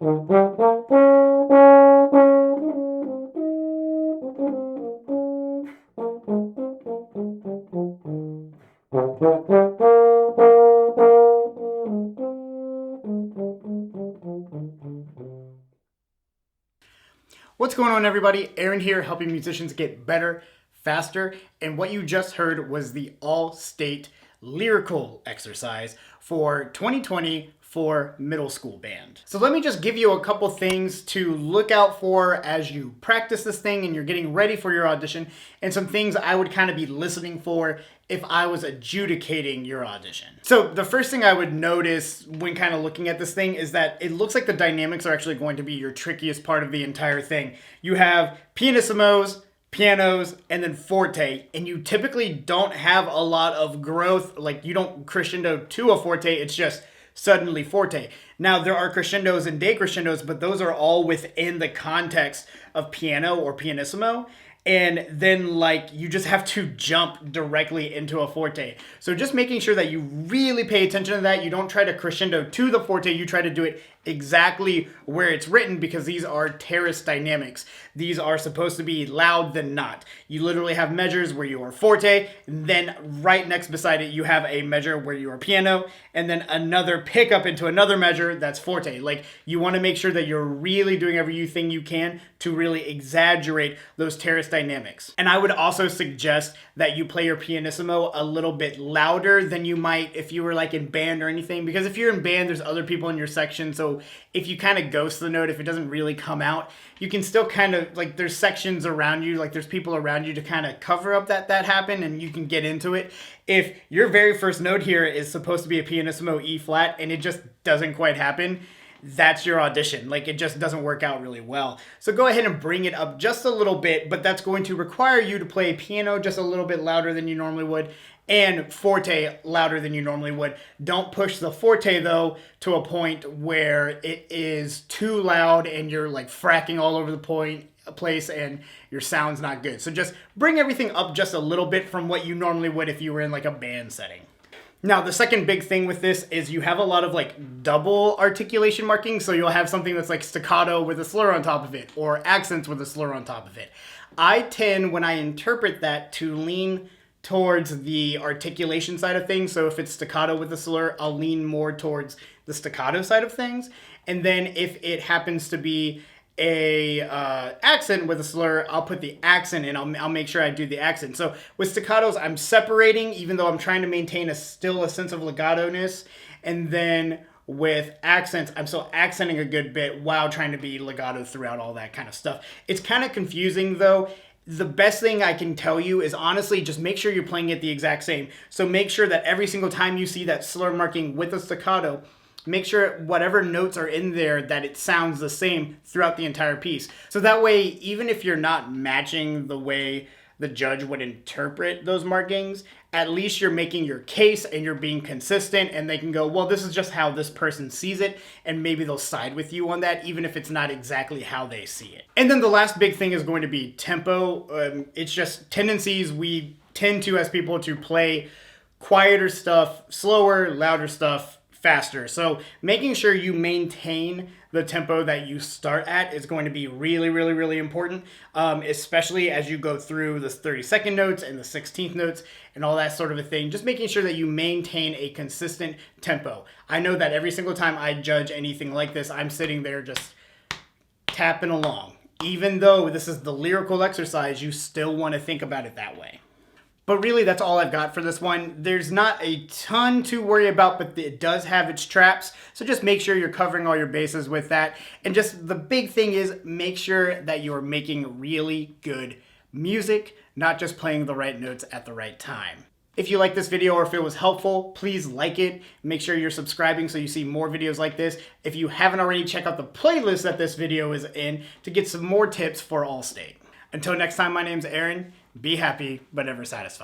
What's going on, everybody? Aaron here, helping musicians get better, faster, and what you just heard was the all-state lyrical exercise for 2020 for middle school band. So let me just give you a couple things to look out for as you practice this thing and you're getting ready for your audition, and some things I would kind of be listening for if I was adjudicating your audition. So the first thing I would notice when kind of looking at this thing is that it looks like the dynamics are actually going to be your trickiest part of the entire thing. You have pianissimos, pianos, and then forte, and you typically don't have a lot of growth. Like, you don't crescendo to a forte, it's just suddenly forte. Now, there are crescendos and decrescendos, but those are all within the context of piano or pianissimo. And then, like, you just have to jump directly into a forte. So just making sure that you really pay attention to that. You don't try to crescendo to the forte. You try to do it exactly where it's written, because these are terrace dynamics. These are supposed to be loud than not. You literally have measures where you are forte, and then right next beside it, you have a measure where you are piano, and then another pickup into another measure that's forte. Like, you want to make sure that you're really doing everything you can to really exaggerate those terrace dynamics. And I would also suggest that you play your pianissimo a little bit louder than you might if you were like in band or anything, because if you're in band, there's other people in your section, so if you kind of ghost the note, if it doesn't really come out, you can still kind of, like, there's sections around you, like there's people around you to kind of cover up that happened, and you can get into it. If your very first note here is supposed to be a pianissimo E flat and it just doesn't quite happen, that's your audition. Like, it just doesn't work out really well. So go ahead and bring it up just a little bit, but that's going to require you to play piano just a little bit louder than you normally would, and forte louder than you normally would. Don't push the forte, though, to a point where it is too loud and you're like fracking all over the place and your sound's not good. So just bring everything up just a little bit from what you normally would if you were in like a band setting. Now, the second big thing with this is you have a lot of like double articulation markings. So you'll have something that's like staccato with a slur on top of it, or accents with a slur on top of it. I tend, when I interpret that, to lean towards the articulation side of things. So if it's staccato with a slur, I'll lean more towards the staccato side of things. And then if it happens to be a accent with a slur, I'll put the accent in. I'll make sure I do the accent. So with staccatos, I'm separating, even though I'm trying to maintain still a sense of legato-ness. And then with accents, I'm still accenting a good bit while trying to be legato throughout, all that kind of stuff. It's kind of confusing, though. The best thing I can tell you is, honestly, just make sure you're playing it the exact same. So make sure that every single time you see that slur marking with a staccato, make sure whatever notes are in there, that it sounds the same throughout the entire piece. So that way, even if you're not matching the way the judge would interpret those markings, at least you're making your case and you're being consistent, and they can go, well, this is just how this person sees it, and maybe they'll side with you on that, even if it's not exactly how they see it. And then the last big thing is going to be tempo. It's just tendencies. We tend to, as people, to play quieter stuff, slower, louder stuff, faster. So making sure you maintain the tempo that you start at is going to be really, really, really important, especially as you go through the 32nd notes and the 16th notes and all that sort of a thing. Just making sure that you maintain a consistent tempo. I know that every single time I judge anything like this, I'm sitting there just tapping along. Even though this is the lyrical exercise, you still want to think about it that way. But really, that's all I've got for this one. There's not a ton to worry about, but it does have its traps. So just make sure you're covering all your bases with that. And just the big thing is, make sure that you're making really good music, not just playing the right notes at the right time. If you like this video, or if it was helpful, please like it. Make sure you're subscribing so you see more videos like this. If you haven't already, check out the playlist that this video is in to get some more tips for All-State. Until next time, my name's Aaron. Be happy, but never satisfied.